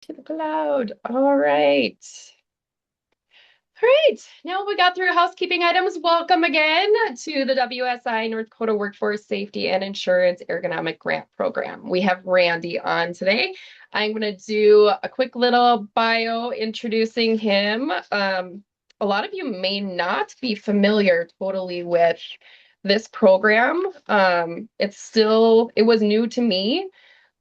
to the cloud. All right. All right. Now we got through housekeeping items. Welcome again to the WSI North Dakota Workforce Safety and Insurance Ergonomic Grant Program. We have Randy on today. I'm going to do a quick little bio introducing him. A lot of you may not be familiar totally with this program. It was new to me.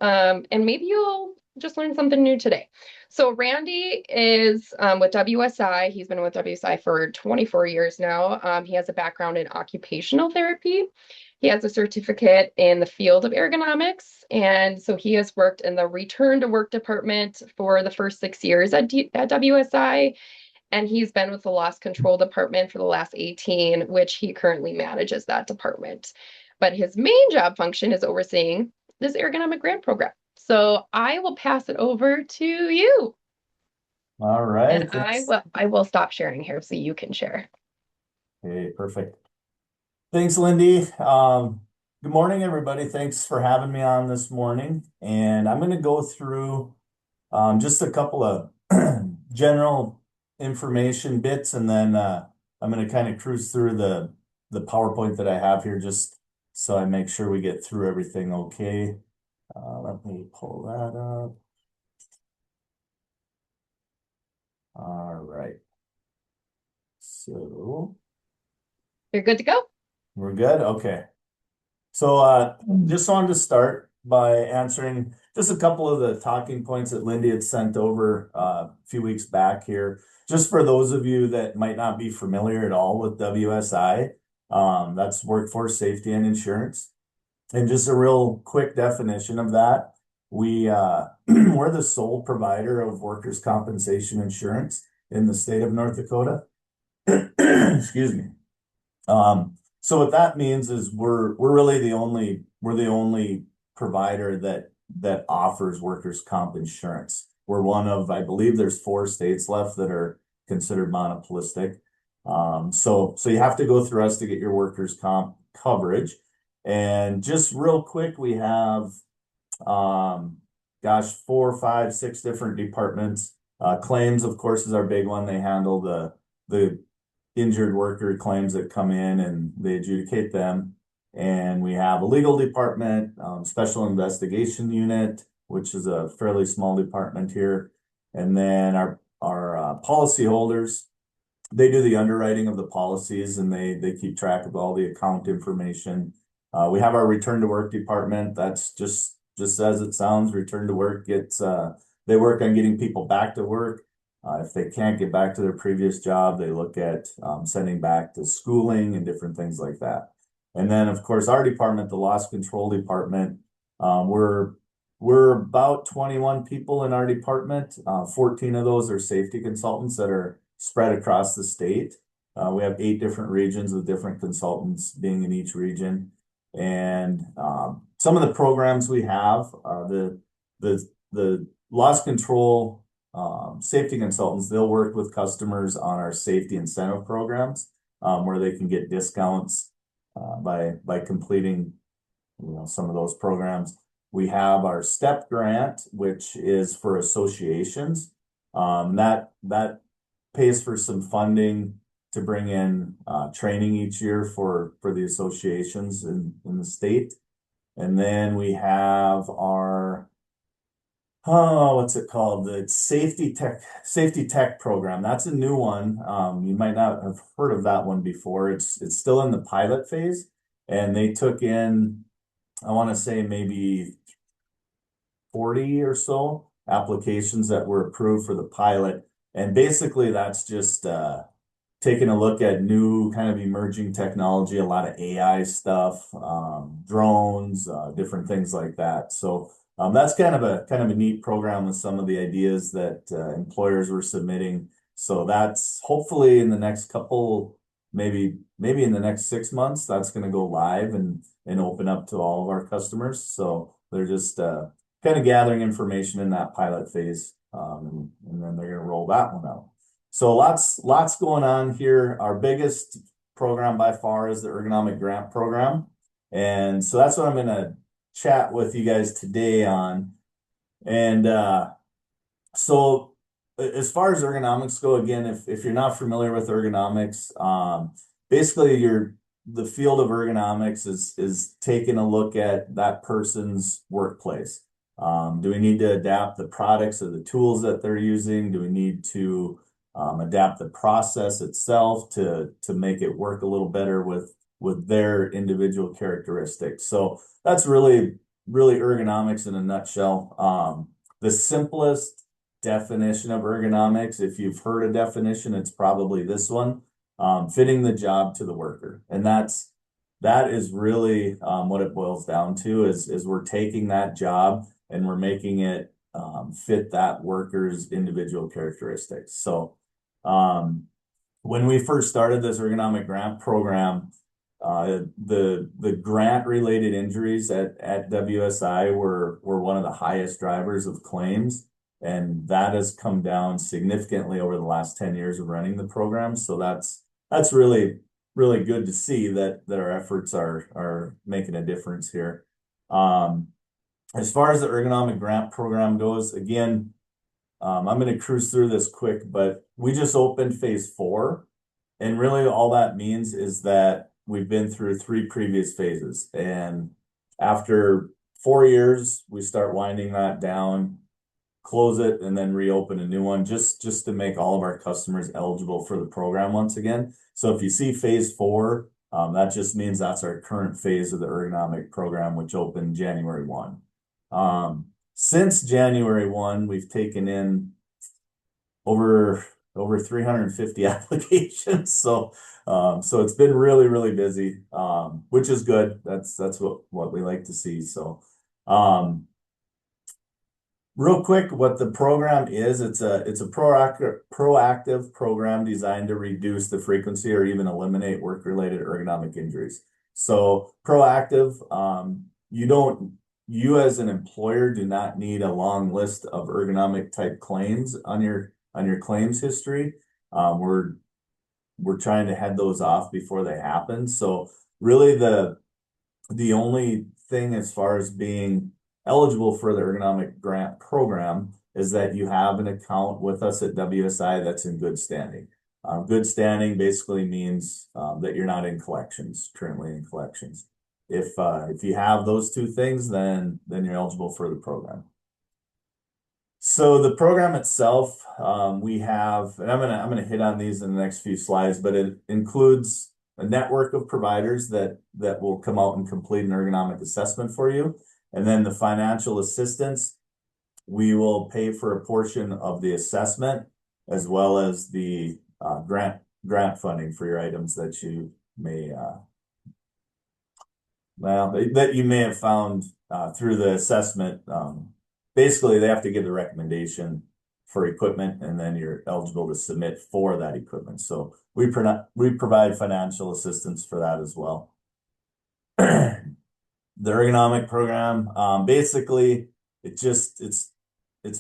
And maybe you'll just learn something new today. So Randy is with WSI. He's been with WSI for 24 years now. He has a background in occupational therapy. He has a certificate in the field of ergonomics. And so he has worked in the return to work department for the first 6 years at WSI. And he's been with the loss control department for the last 18, which he currently manages that department. But his main job function is overseeing this ergonomic grant program. So I will pass it over to you. All right. And Thanks. I will stop sharing here so you can share. Okay, perfect. Thanks, Lindy. Good morning, everybody. Thanks for having me on this morning. And I'm going to go through just a couple of general information bits, and then I'm going to kind of cruise through the PowerPoint that I have here just so I make sure we get through everything okay. Let me pull that up. All right. So You're good to go? we're good. Okay. So just wanted to start by answering just a couple of the talking points that Lindy had sent over a few weeks back here. Just for those of you that might not be familiar at all with WSI, that's Workforce Safety and Insurance. And just a real quick definition of that, we're the sole provider of workers' compensation insurance in the state of North Dakota. Excuse me. So what that means is we're really the only provider that offers workers' comp insurance. We're one of, I believe there's 4 states left that are considered monopolistic. So you have to go through us to get your workers' comp coverage. And just real quick, we have gosh, 4, 5, 6 different departments. Claims, of course, is our big one. They handle the injured worker claims that come in and they adjudicate them. And we have a legal department, special investigation unit, which is a fairly small department here. And then our policy holders, they do the underwriting of the policies and they keep track of all the account information. We have our return to work department. That's just as it sounds, return to work. They work on getting people back to work. If they can't get back to their previous job, they look at sending back to schooling and different things like that. And then, of course, our department, the loss control department, we're about 21 people in our department. 14 of those are safety consultants that are spread across the state. We have 8 different regions with different consultants being in each region. And some of the programs we have, the loss control safety consultants, they'll work with customers on our safety incentive programs, where they can get discounts by completing, some of those programs. We have our STEP grant, which is for associations. That pays for some funding to bring in training each year for the associations in the state. And then we have our what's it called? The safety tech program. That's a new one. You might not have heard of that one before. It's still in the pilot phase, and they took in, I want to say maybe 40 or so applications that were approved for the pilot. And basically that's just taking a look at new kind of emerging technology, a lot of AI stuff, drones, different things like that. So that's kind of a neat program with some of the ideas that employers were submitting. So that's hopefully in the next couple, maybe in the next 6 months, that's going to go live and open up to all of our customers. So they're just kind of gathering information in that pilot phase, and then they're going to roll that one out. So lots going on here. Our biggest program by far is the Ergonomic Grant Program. And so that's what I'm going to chat with you guys today on. And So as far as ergonomics go, again, if you're not familiar with ergonomics, basically the field of ergonomics is taking a look at that person's workplace. Do we need to adapt the products or the tools that they're using? Do we need to adapt the process itself to make it work a little better with their individual characteristics? So that's really ergonomics in a nutshell. The simplest definition of ergonomics, if you've heard a definition, it's probably this one, fitting the job to the worker. And that is really what it boils down to is we're taking that job and we're making it fit that worker's individual characteristics. So when we first started this ergonomic grant program, the grant related injuries at WSI were one of the highest drivers of claims, and that has come down significantly over the last 10 years of running the program. So that's really good to see that our efforts are making a difference here. As far as the ergonomic grant program goes, again, I'm going to cruise through this quick, but we just opened phase 4. And really all that means is that we've been through 3 previous phases. And after 4 years, we start winding that down, close it, and then reopen a new one just to make all of our customers eligible for the program once again. So if you see phase 4, that just means that's our current phase of the ergonomic program, which opened January 1. Since January 1, we've taken in over 350 applications. So it's been really busy, which is good. That's what we like to see. So real quick, what the program is, it's a proactive program designed to reduce the frequency or even eliminate work-related ergonomic injuries. So proactive, you as an employer do not need a long list of ergonomic type claims on your claims history. We're trying to head those off before they happen. So really the only thing as far as being eligible for the ergonomic grant program is that you have an account with us at WSI that's in good standing. Good standing basically means that you're not in collections, currently in collections. If you have those 2 things, then you're eligible for the program. So the program itself, we have, and I'm gonna hit on these in the next few slides, but it includes a network of providers that will come out and complete an ergonomic assessment for you. And then the financial assistance, we will pay for a portion of the assessment as well as the grant funding for your items that you may that you may have found through the assessment. Basically, they have to give the recommendation for equipment, and then you're eligible to submit for that equipment. So we provide financial assistance for that as well. The ergonomic program, basically, it's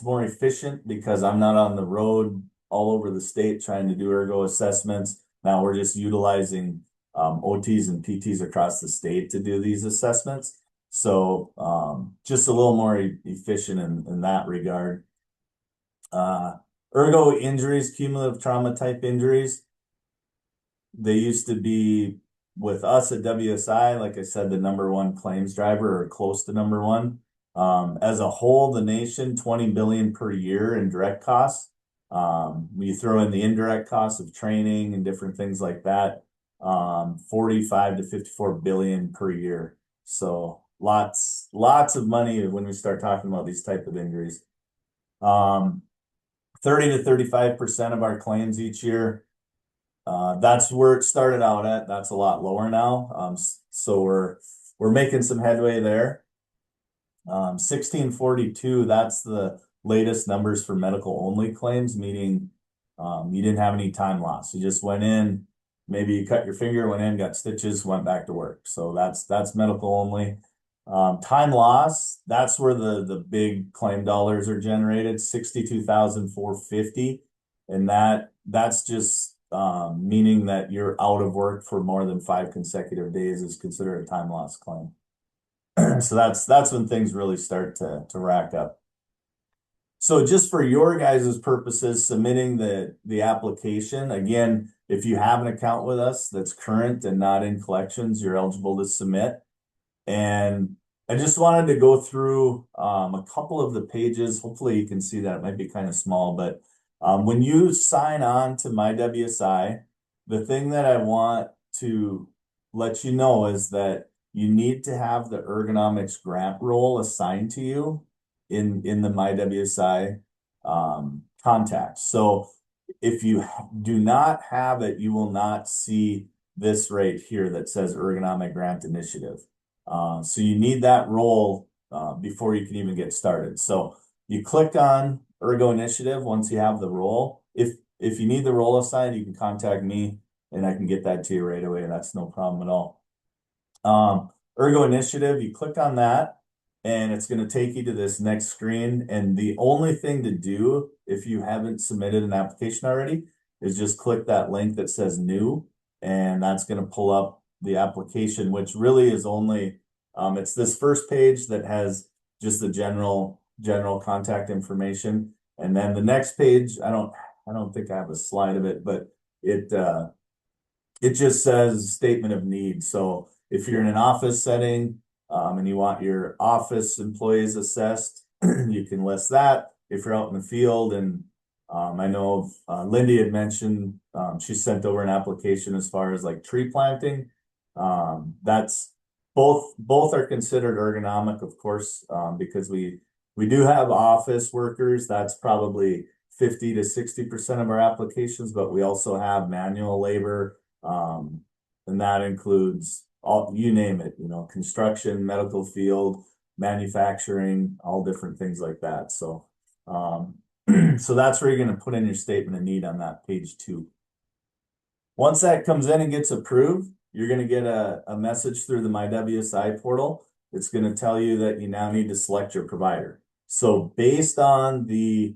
more efficient because I'm not on the road all over the state trying to do ergo assessments. Now we're just utilizing OTs and PTs across the state to do these assessments. So just a little more efficient in that regard. Ergo injuries, cumulative trauma type injuries, they used to be with us at WSI, like I said, the #1 claims driver or close to #1. As a whole, the nation, 20 billion per year in direct costs. You throw in the indirect costs of training and different things like that, 45 to 54 billion per year. So lots of money when we start talking about these type of injuries. 30 to 35% of our claims each year. That's where it started out at. That's a lot lower now. So we're making some headway there. 1642, that's the latest numbers for medical only claims, meaning you didn't have any time loss. You just went in, maybe you cut your finger, went in, got stitches, went back to work. So that's medical only. Time loss, that's where the big claim dollars are generated, 62,450. And that's just meaning that you're out of work for more than 5 consecutive days is considered a time loss claim. So that's when things really start to rack up. So just for your guys' purposes, submitting the application, again, if you have an account with us that's current and not in collections, you're eligible to submit. And I just wanted to go through a couple of the pages. Hopefully you can see that. It might be kind of small, but when you sign on to my WSI, the thing that I want to let you know is that you need to have the ergonomics grant role assigned to you in the my WSI contacts. So if you do not have it, you will not see this right here that says ergonomic grant initiative. So you need that role before you can even get started. So you click on Ergo Initiative once you have the role. If you need the role assigned, you can contact me and I can get that to you right away. That's no problem at all. Ergo Initiative, you click on that and it's going to take you to this next screen. And the only thing to do if you haven't submitted an application already is just click that link that says new, and that's going to pull up the application, which really is only it's this first page that has just the general contact information. And then the next page, I don't think I have a slide of it, but it just says statement of need. So if you're in an office setting, and you want your office employees assessed, you can list that. If you're out in the field, and I know Lindy had mentioned she sent over an application as far as like tree planting. That's both are considered ergonomic, of course, because we do have office workers. That's probably 50 to 60% of our applications, but we also have manual labor, and that includes all, you name it, construction, medical field, manufacturing, all different things like that. So, so that's where you're going to put in your statement of need on that page 2. Once that comes in and gets approved, you're going to get a message through the My WSI portal. It's going to tell you that you now need to select your provider. So based on the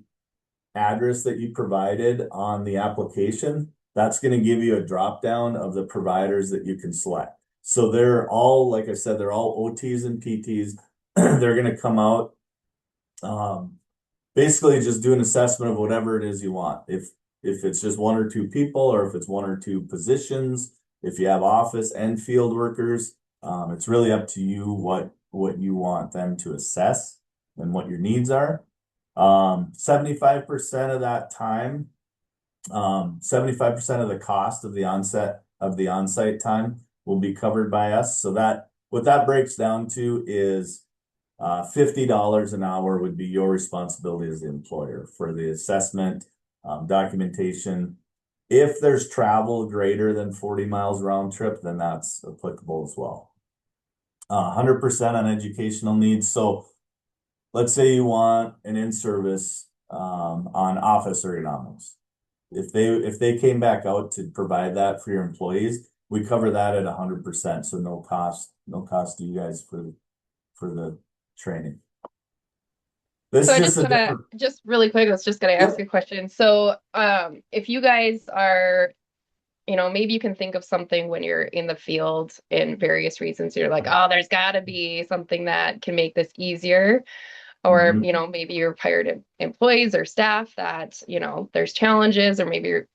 address that you provided on the application, that's going to give you a drop down of the providers that you can select. So they're all, like I said, they're all OTs and PTs. They're going to come out, basically just do an assessment of whatever it is you want. If it's just 1 or 2 people, or if it's 1 or 2 positions, if you have office and field workers, it's really up to you what you want them to assess and what your needs are. 75% of that time, 75% of the cost of the on-site time will be covered by us. So that what that breaks down to is $50 an hour would be your responsibility as the employer for the assessment, documentation. If there's travel greater than 40 miles round trip, then that's applicable as well. 100% on educational needs. So let's say you want an in-service on office ergonomics. If they came back out to provide that for your employees, we cover that at 100%. So no cost to you guys for the training. This So is I just just a gonna different. just really quick, I was just gonna ask Yep. a question. So if you guys are, maybe you can think of something when you're in the field in various reasons. You're like, oh, there's gotta be something that can make this easier. Or, Mhm. maybe you've hired employees or staff that, there's challenges, or maybe you're,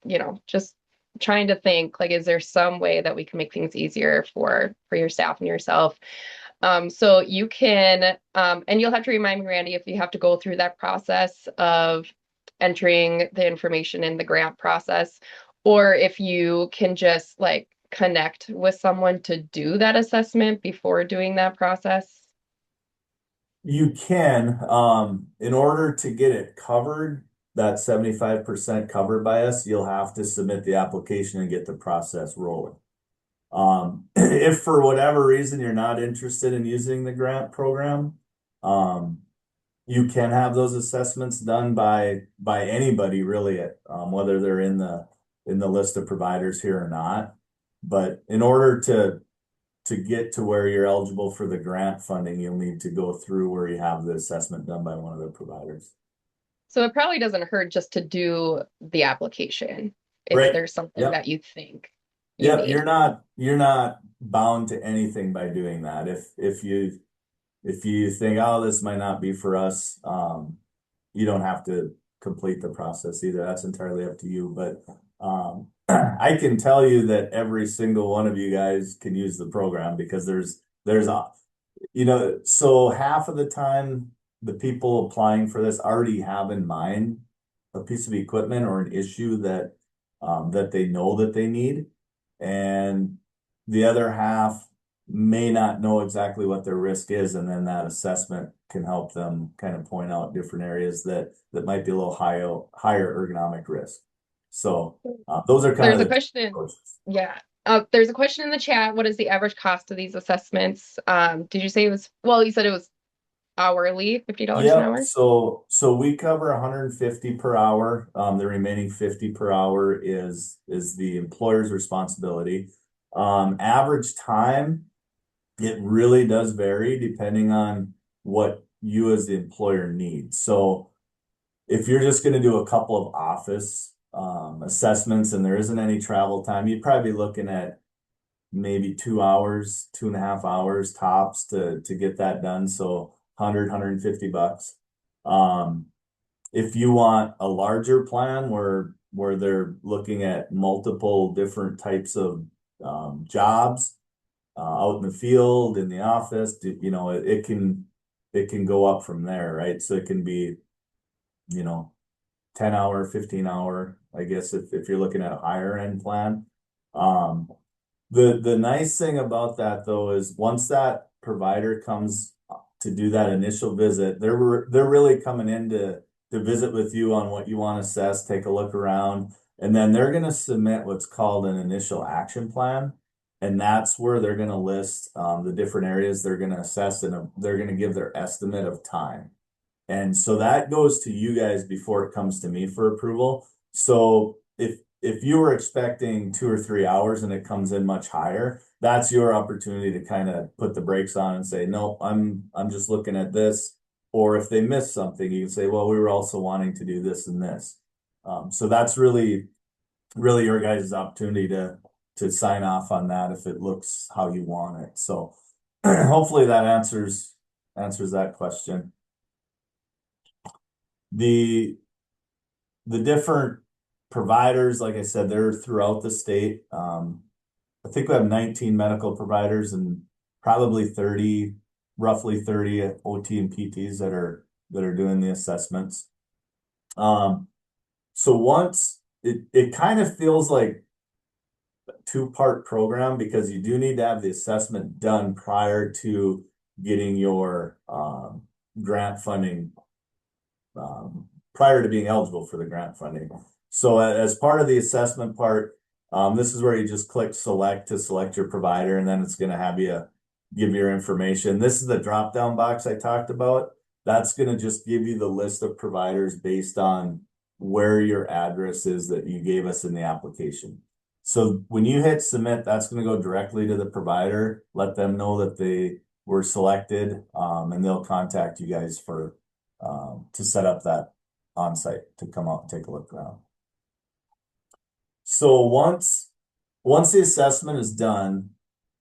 just trying to think like, is there some way that we can make things easier for your staff and yourself? So you can, and you'll have to remind me, Randy, if you have to go through that process of entering the information in the grant process, or if you can just like connect with someone to do that assessment before doing that process. You can, in order to get it covered, that 75% covered by us, you'll have to submit the application and get the process rolling. If for whatever reason you're not interested in using the grant program, um, you can have those assessments done by anybody really, whether they're in the list of providers here or not. But in order to get to where you're eligible for the grant funding, you'll need to go through where you have the assessment done by one of the providers. So it probably doesn't hurt just to do the application if Right. there's something Yep. that you think you Yep. need. You're not bound to anything by doing that. If you think, oh, this might not be for us, you don't have to complete the process either. That's entirely up to you. But I can tell you that every single one of you guys can use the program because there's a so half of the time the people applying for this already have in mind a piece of equipment or an issue that they know that they need. And the other half may not know exactly what their risk is, and then that assessment can help them kind of point out different areas that might be a little higher ergonomic risk. So those are kind There's of a the question. approaches. Yeah. There's a question in the chat. What is the average cost of these assessments? Did you say it was, well, you said it was hourly, $50 an Yep. hour? So we cover 150 per hour. The remaining 50 per hour is the employer's responsibility. Average time, it really does vary depending on what you as the employer need. So if you're just going to do a couple of office assessments and there isn't any travel time, you'd probably be looking at maybe 2 hours, 2.5 hours tops to get that done. So 100, $150. Um, if you want a larger plan where they're looking at multiple different types of jobs out in the field, in the office, it can go up from there, right? So it can be, you know, 10 hour, 15 hour, I guess if you're looking at a higher end plan. Um, the nice thing about that though is once that provider comes to do that initial visit, they're really coming in to visit with you on what you want to assess, take a look around, and then they're going to submit what's called an initial action plan. And that's where they're going to list the different areas they're going to assess and they're going to give their estimate of time. And so that goes to you guys before it comes to me for approval. So if you were expecting 2 or 3 hours and it comes in much higher, that's your opportunity to kind of put the brakes on and say, no, I'm just looking at this. Or if they miss something, you can say, well, we were also wanting to do this and this. So that's really your guys' opportunity to sign off on that if it looks how you want it. So hopefully that answers that question. The the different providers, like I said, they're throughout the state. I think we have 19 medical providers and probably roughly 30 OT and PTs that are doing the assessments. So once it kind of feels like a two-part program because you do need to have the assessment done prior to getting your grant funding prior to being eligible for the grant funding. So as part of the assessment part, this is where you just click select to select your provider, and then it's going to have you give your information. This is the drop down box I talked about. That's going to just give you the list of providers based on where your address is that you gave us in the application. So when you hit submit, that's going to go directly to the provider, let them know that they were selected, and they'll contact you guys to set up that on-site to come out and take a look around. So once the assessment is done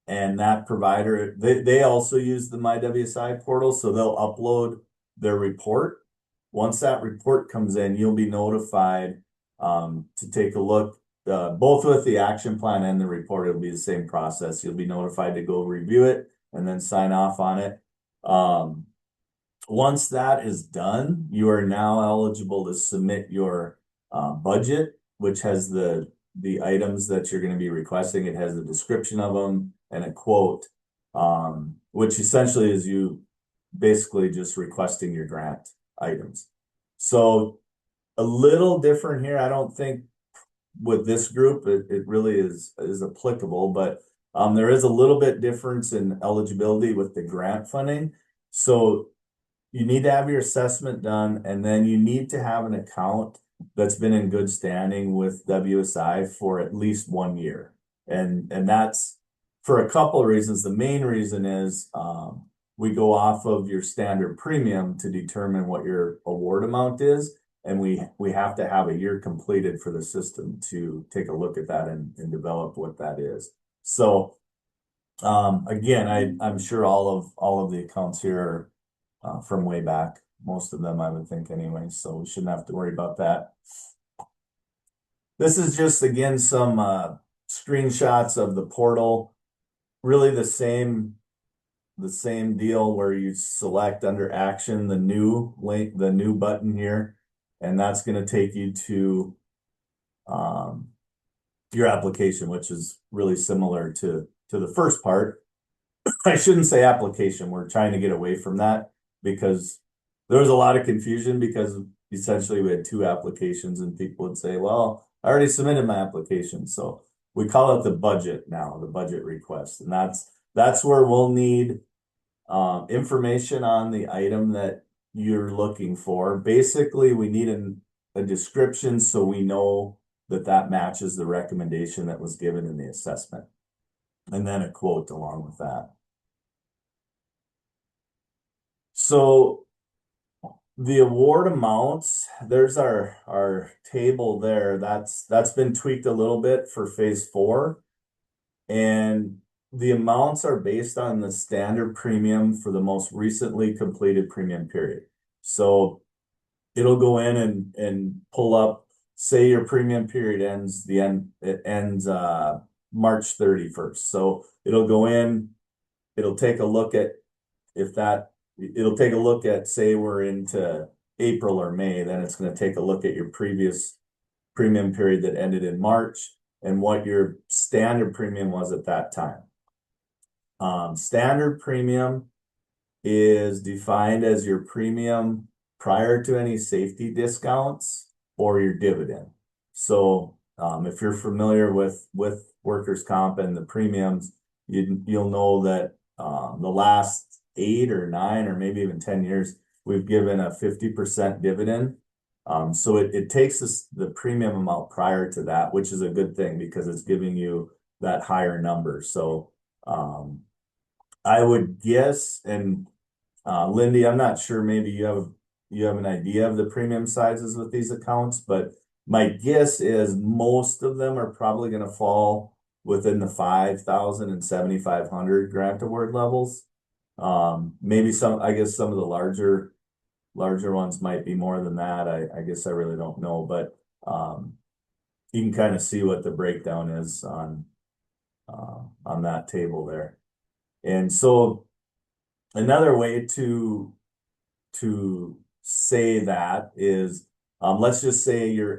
and that provider, they also use the My WSI portal, so they'll upload their report. Once that report comes in, you'll be notified to take a look, both with the action plan and the report. It'll be the same process. You'll be notified to go review it and then sign off on it. Once that is done, you are now eligible to submit your budget, which has the items that you're going to be requesting. It has the description of them and a quote, which essentially is you basically just requesting your grant items. So a little different here. I don't think with this group it really is applicable, but there is a little bit difference in eligibility with the grant funding. So you need to have your assessment done, and then you need to have an account that's been in good standing with WSI for at least 1 year. And that's for a couple of reasons. The main reason is we go off of your standard premium to determine what your award amount is. And we have to have a year completed for the system to take a look at that and develop what that is. So again, I'm sure all of the accounts here are from way back. most of them, I would think anyway, so we shouldn't have to worry about that. This is just, again, some screenshots of the portal. Really the same deal where you select under action the new link, the new button here, and that's going to take you to um, your application, which is really similar to the first part. I shouldn't say application. We're trying to get away from that because there was a lot of confusion because essentially we had two applications and people would say, well, I already submitted my application. So we call it the budget now, the budget request. And that's where we'll need information on the item that you're looking for. Basically, we need a description so we know that that matches the recommendation that was given in the assessment. And then a quote along with that. So the award amounts, there's our table there. That's been tweaked a little bit for phase 4. And the amounts are based on the standard premium for the most recently completed premium period. So it'll go in and pull up, say your premium period it ends March 31st. So it'll go in, it'll take a look at it'll take a look at, say we're into April or May, then it's going to take a look at your previous premium period that ended in March and what your standard premium was at that time. Standard premium is defined as your premium prior to any safety discounts or your dividend. So if you're familiar with workers' comp and the premiums, you'll know that the last 8 or 9 or maybe even 10 years, we've given a 50% dividend. So it takes the premium amount prior to that, which is a good thing because it's giving you that higher number. So I would guess, and Lindy, I'm not sure, maybe you have an idea of the premium sizes with these accounts, but my guess is most of them are probably going to fall within the 5,000 and 7,500 grant award levels. Maybe I guess some of the larger ones might be more than that. I guess I really don't know, but you can kind of see what the breakdown is on that table there. And so another way to say that is, let's just say your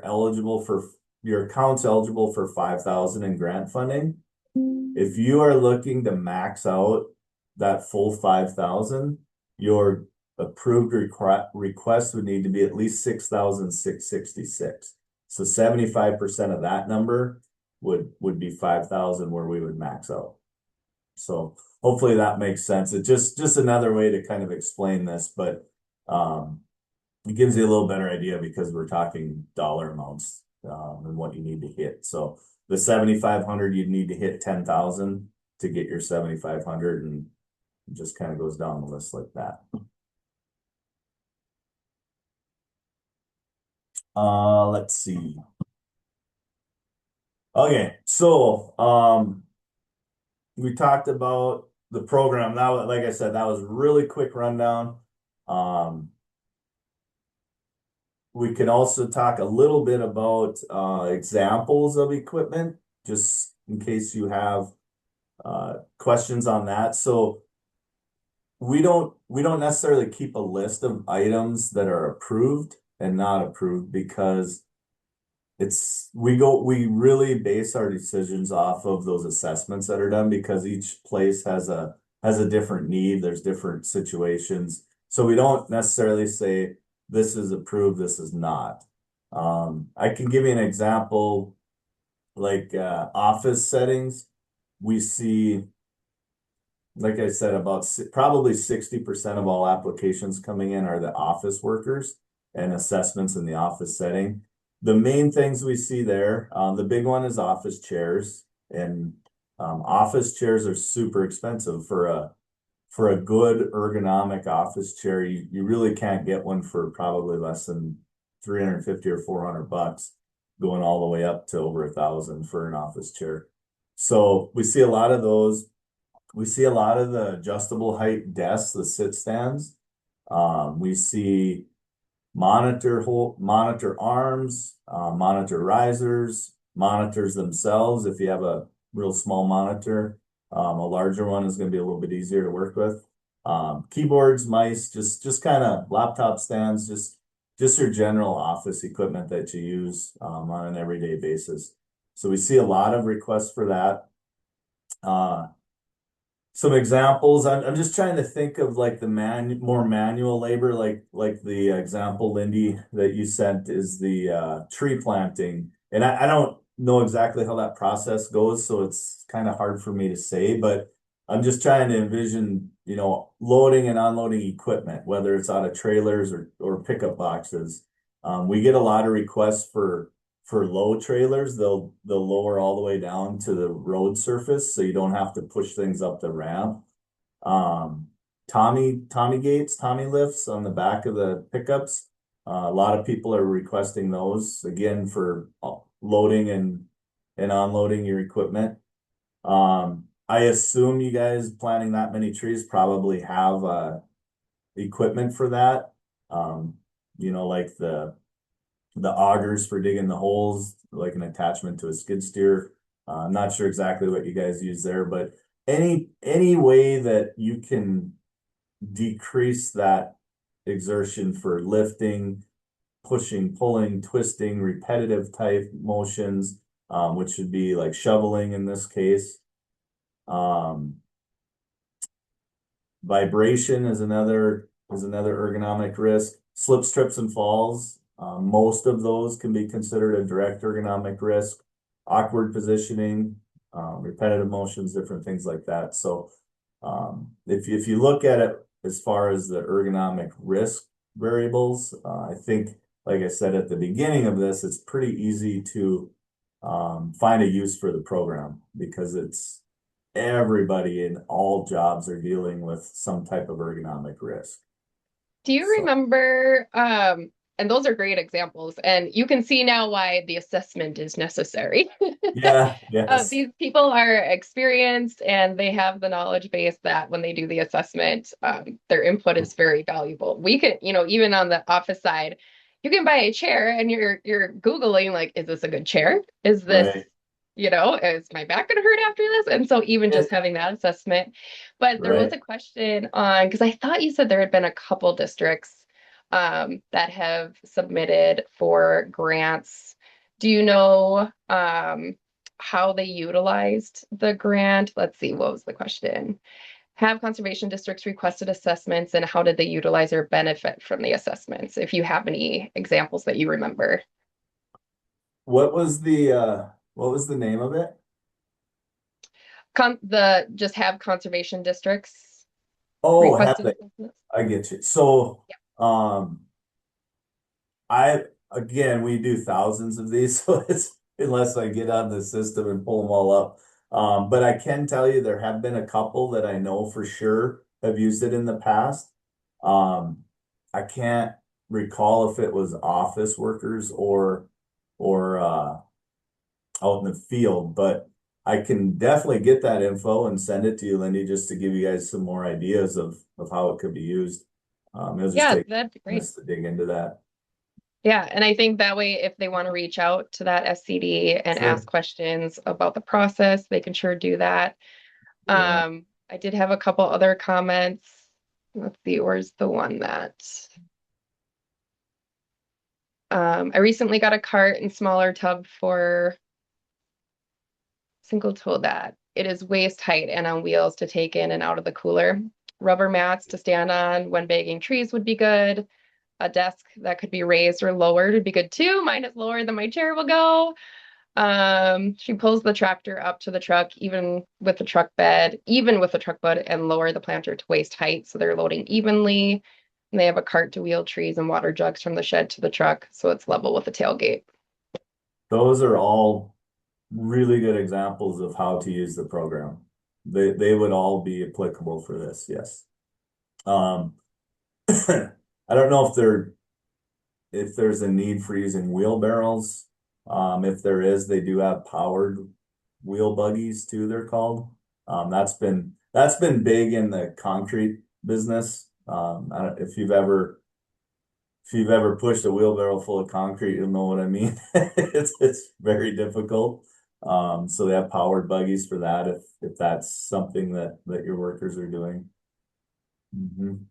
account's eligible for 5,000 in grant funding. If you are looking to max out that full 5,000, your approved request would need to be at least 6,666. So 75% of that number would be 5,000 where we would max out. So hopefully that makes sense. It's just another way to kind of explain this, but it gives you a little better idea because we're talking dollar amounts and what you need to hit. So the 7,500, you'd need to hit 10,000 to get your 7,500, and it just kind of goes down the list like that. Let's see. Okay, so we talked about the program. Now, like I said, that was a really quick rundown. We can also talk a little bit about examples of equipment, just in case you have questions on that. So we don't necessarily keep a list of items that are approved and not approved because we really base our decisions off of those assessments that are done because each place has a different need. There's different situations. So we don't necessarily say this is approved, this is not. I can give you an example, like office settings. We see, like I said, about probably 60% of all applications coming in are the office workers and assessments in the office setting. The main things we see there, the big one is office chairs, and office chairs are super expensive for a good ergonomic office chair. You really can't get one for probably less than 350 or 400 bucks, going all the way up to over 1,000 for an office chair. So we see a lot of those. We see a lot of the adjustable height desks, the sit stands. We see monitor arms, monitor risers, monitors themselves. If you have a real small monitor, a larger one is going to be a little bit easier to work with. Keyboards, mice, just kind of laptop stands, just your general office equipment that you use on an everyday basis. So we see a lot of requests for that. Uh, some examples. I'm just trying to think of like the more manual labor, like the example, Lindy, that you sent is the tree planting. And I don't know exactly how that process goes, so it's kind of hard for me to say, but I'm just trying to envision, loading and unloading equipment, whether it's out of trailers or pickup boxes. We get a lot of requests for low trailers. They'll lower all the way down to the road surface, so you don't have to push things up the ramp. Um, Tommy gates, Tommy lifts on the back of the pickups. A lot of people are requesting those again for loading and unloading your equipment. I assume you guys planting that many trees probably have equipment for that. Um, like the augers for digging the holes, like an attachment to a skid steer. I'm not sure exactly what you guys use there, but any way that you can decrease that exertion for lifting, pushing, pulling, twisting, repetitive type motions, which would be like shoveling in this case. Um, Vibration is another ergonomic risk. Slip, trips, and falls. Most of those can be considered a direct ergonomic risk. Awkward positioning, repetitive motions, different things like that. So if you look at it as far as the ergonomic risk variables, I think, like I said at the beginning of this, it's pretty easy to find a use for the program because everybody in all jobs are dealing with some type of ergonomic risk. Do you So, remember, and those are great examples, and you can see now why the assessment is necessary. yeah, yes, These people are experienced and they have the knowledge base that when they do the assessment, their input is very valuable. We can, even on the office side, you can buy a chair and you're Googling like, is this a good chair? Is this, right, is my back gonna hurt after this? And so even just it, having that assessment. But there was right. a question on, because I thought you said there had been a couple districts that have submitted for grants. Do you know how they utilized the grant? Let's see, what was the question? Have conservation districts requested assessments and how did they utilize or benefit from the assessments? If you have any examples that you remember. What was the name of it? The just have conservation districts Oh, have requested they? assessments? I get you. So, um, I again, we do thousands of these, so it's unless I get on the system and pull them all up. But I can tell you there have been a couple that I know for sure have used it in the past. Um, I can't recall if it was office workers or out in the field, but I can definitely get that info and send it to you, Lindy, just to give you guys some more ideas of how it could be used. It'll just Yeah, take that'd be great. us to dig into that. Yeah, and I think that way, if they want to reach out to that SCD and ask Sure. questions about the process, they can sure do that. Yeah. I did have a couple other comments. Let's see, where's the one that I recently got a cart and smaller tub for single toe that it is waist height and on wheels to take in and out of the cooler. Rubber mats to stand on when bagging trees would be good. A desk that could be raised or lowered would be good too. Mine is lower than my chair will go. She pulls the tractor up to the truck, even with the truck bed, and lower the planter to waist height so they're loading evenly. And they have a cart to wheel trees and water jugs from the shed to the truck, so it's level with the tailgate. Those are all really good examples of how to use the program. They would all be applicable for this, yes. Um, I don't know if there's a need for using wheelbarrows. If there is, they do have powered wheel buggies too, they're called. That's been big in the concrete business. If you've ever pushed a wheelbarrow full of concrete, you'll know what I mean. It's very difficult. So they have powered buggies for that if that's something that your workers are doing. Mhm.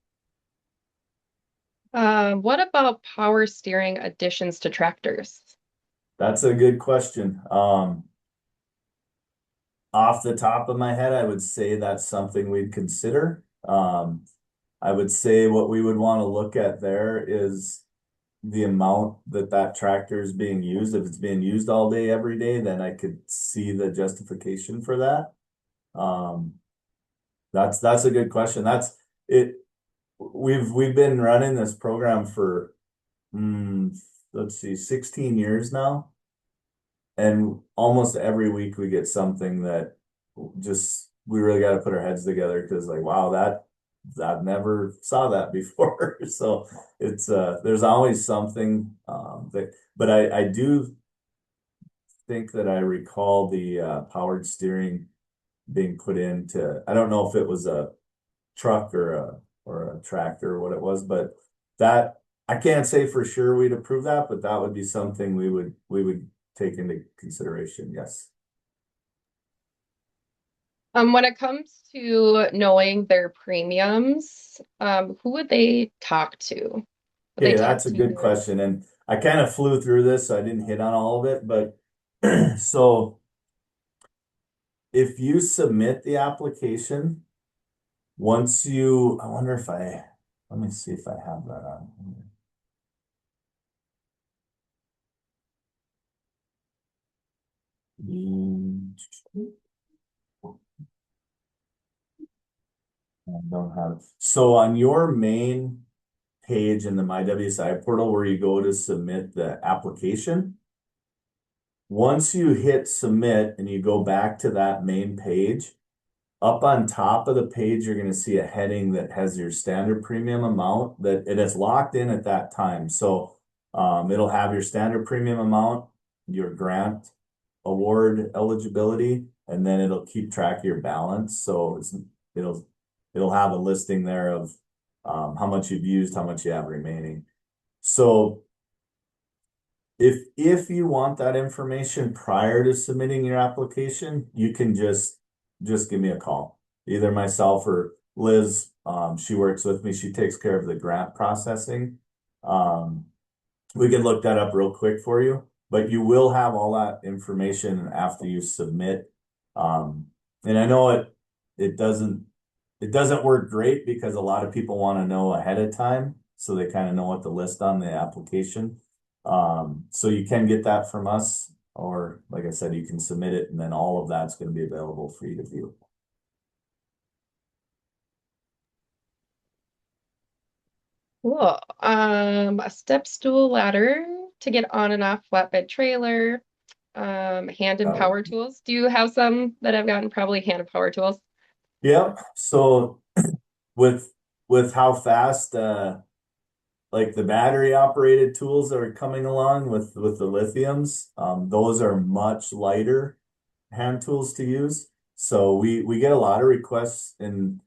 What about power steering additions to tractors? That's a good question. Off the top of my head, I would say that's something we'd consider. I would say what we would want to look at there is the amount that that tractor is being used. If it's being used all day, every day, then I could see the justification for that. Um, that's a good question. That's it. We've been running this program for let's see, 16 years now. And almost every week we get something that just we really got to put our heads together because like wow that I've never saw that before. So it's there's always something that but I do think that I recall the powered steering being put into I don't know if it was a truck or a tractor or what it was, but that I can't say for sure we'd approve that, but that would be something we would take into consideration. Yes. When it comes to knowing their premiums, who would they talk to? Would they Okay, talk that's a good to? question. And I kind of flew through this, so I didn't hit on all of it, but so if you submit the application, I wonder if let me see if I have that on. Mm, I don't have it. So on your main page in the My WSI portal where you go to submit the application, once you hit submit and you go back to that main page, up on top of the page, you're going to see a heading that has your standard premium amount that it is locked in at that time. So it'll have your standard premium amount, your grant award eligibility, and then it'll keep track of your balance. So it'll it'll have a listing there of how much you've used, how much you have remaining. So if you want that information prior to submitting your application, you can just give me a call. Either myself or Liz, she works with me. She takes care of the grant processing. Um, we can look that up real quick for you, but you will have all that information after you submit. Um, and I know it doesn't work great because a lot of people want to know ahead of time, so they kind of know what to list on the application. So you can get that from us, or like I said, you can submit it, and then all of that's going to be available for you to view. Cool. A step stool ladder to get on and off flatbed trailer. Hand and Oh. power tools. Do you have some that I've gotten? Probably hand and power tools. Yep. So with with how fast like the battery operated tools that are coming along with the lithiums, those are much lighter hand tools to use. So we get a lot of requests in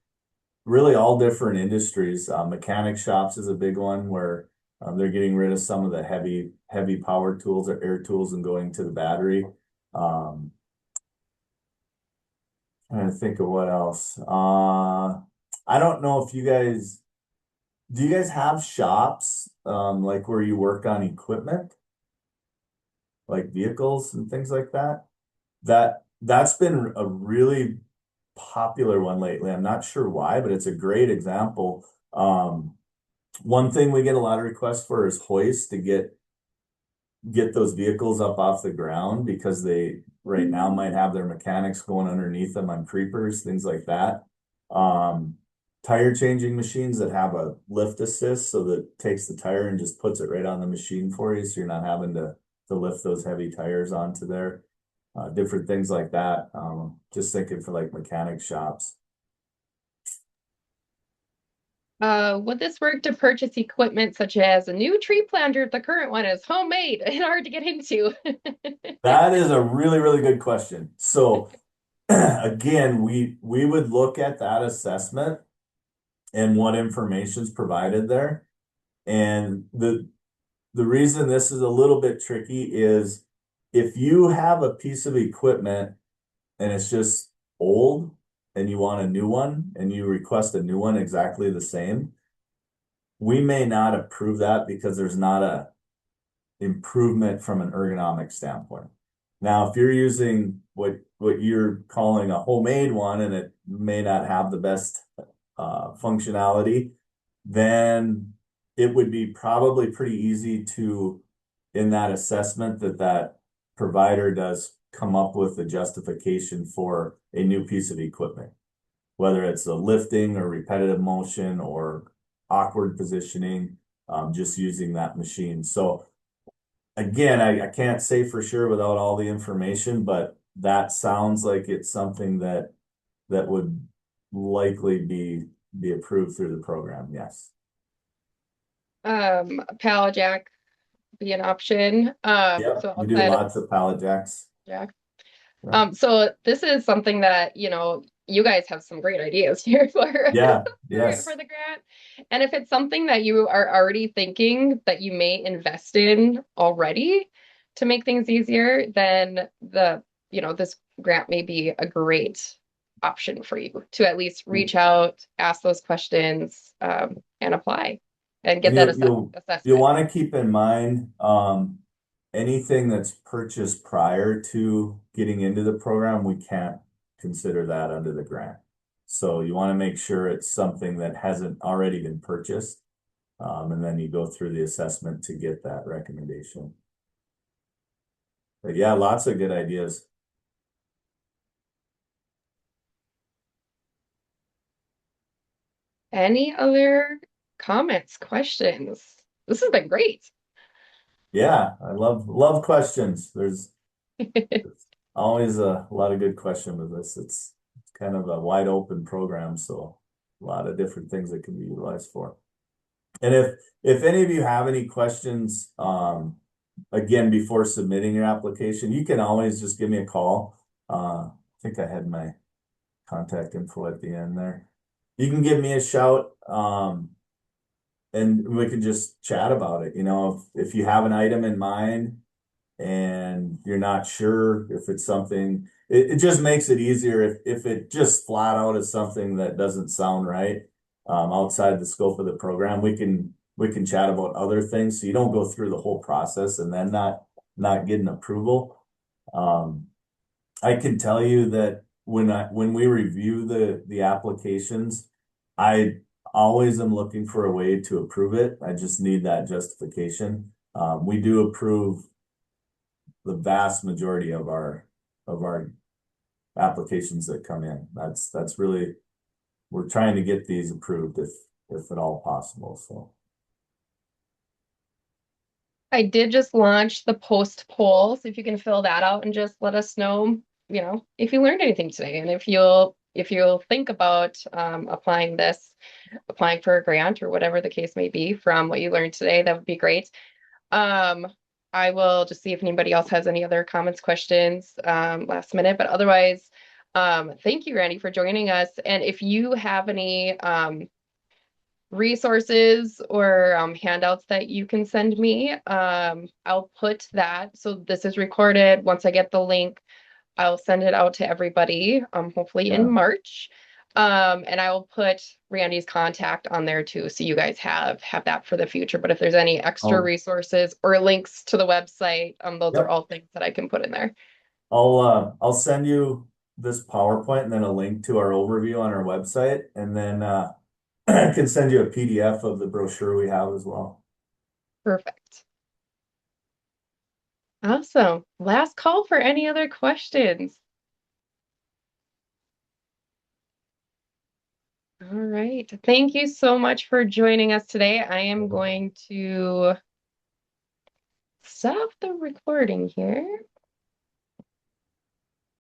really all different industries. Mechanic shops is a big one where they're getting rid of some of the heavy power tools or air tools and going to the battery. Um, Trying to think of what else. I don't know if do you guys have shops like where you work on equipment, like vehicles and things like that? That's been a really popular one lately. I'm not sure why, but it's a great example. One thing we get a lot of requests for is hoists to get those vehicles up off the ground because they right now might have their mechanics going underneath them on creepers, things like that. Um, Tire changing machines that have a lift assist so that it takes the tire and just puts it right on the machine for you, so you're not having to lift those heavy tires onto there. Different things like that. Just thinking for like mechanic shops. Would this work to purchase equipment such as a new tree planter if the current one is homemade and hard to get into? That is a really, really good question. So again, we would look at that assessment and what information's provided there. And the reason this is a little bit tricky is if you have a piece of equipment and it's just old and you want a new one and you request a new one exactly the same, we may not approve that because there's not a improvement from an ergonomic standpoint. Now, if you're using what you're calling a homemade one and it may not have the best functionality, then it would be probably pretty easy to, in that assessment, that provider does come up with a justification for a new piece of equipment, whether it's a lifting or repetitive motion or awkward positioning, just using that machine. So again, I can't say for sure without all the information, but that sounds like it's something that would likely be approved through the program. Yes. Pallet jack be an option. Yep. So We do outside of lots of pallet jacks. jack. Yeah. So this is something that, you guys have some great ideas here for Yeah. for Yes. the grant. And if it's something that you are already thinking that you may invest in already to make things easier, then this grant may be a great option for you to at least reach out, ask those questions, and apply and get And that you'll assessment. want to keep in mind anything that's purchased prior to getting into the program, we can't consider that under the grant. So you want to make sure it's something that hasn't already been purchased. And then you go through the assessment to get that recommendation. But yeah, lots of good ideas. Any other comments, questions? This has been great. Yeah, I love questions. There's always a lot of good question with this. It's kind of a wide open program, so a lot of different things that can be utilized for. And if any of you have any questions, again, before submitting your application, you can always just give me a call. I think I had my contact info at the end there. You can give me a shout, and we can just chat about it. You know, if you have an item in mind and you're not sure if it's something, it just makes it easier if it just flat out is something that doesn't sound right, outside the scope of the program, we can chat about other things, so you don't go through the whole process and then not get an approval. I can tell you that when we review the applications, I always am looking for a way to approve it. I just need that justification. We do approve the vast majority of our applications that come in. That's really, we're trying to get these approved if at all possible. So I did just launch the post poll, so if you can fill that out and just let us know, if you learned anything today, and if you'll think about applying for a grant or whatever the case may be from what you learned today, that would be great. Um, I will just see if anybody else has any other comments, questions, last minute, but otherwise, thank you, Randy, for joining us. And if you have any resources or handouts that you can send me, I'll put that. So this is recorded. Once I get the link, I'll send it out to everybody, hopefully in yeah. March. And I will put Randy's contact on there too, so you guys have that for the future. But if there's any extra I'll resources or links to the website, those are Yep. all things that I can put in there. I'll send you this PowerPoint and then a link to our overview on our website, and then I can send you a PDF of the brochure we have as well. Perfect. Awesome. Last call for any other questions. All right. Thank you so much for joining us today. I am going to stop the recording here.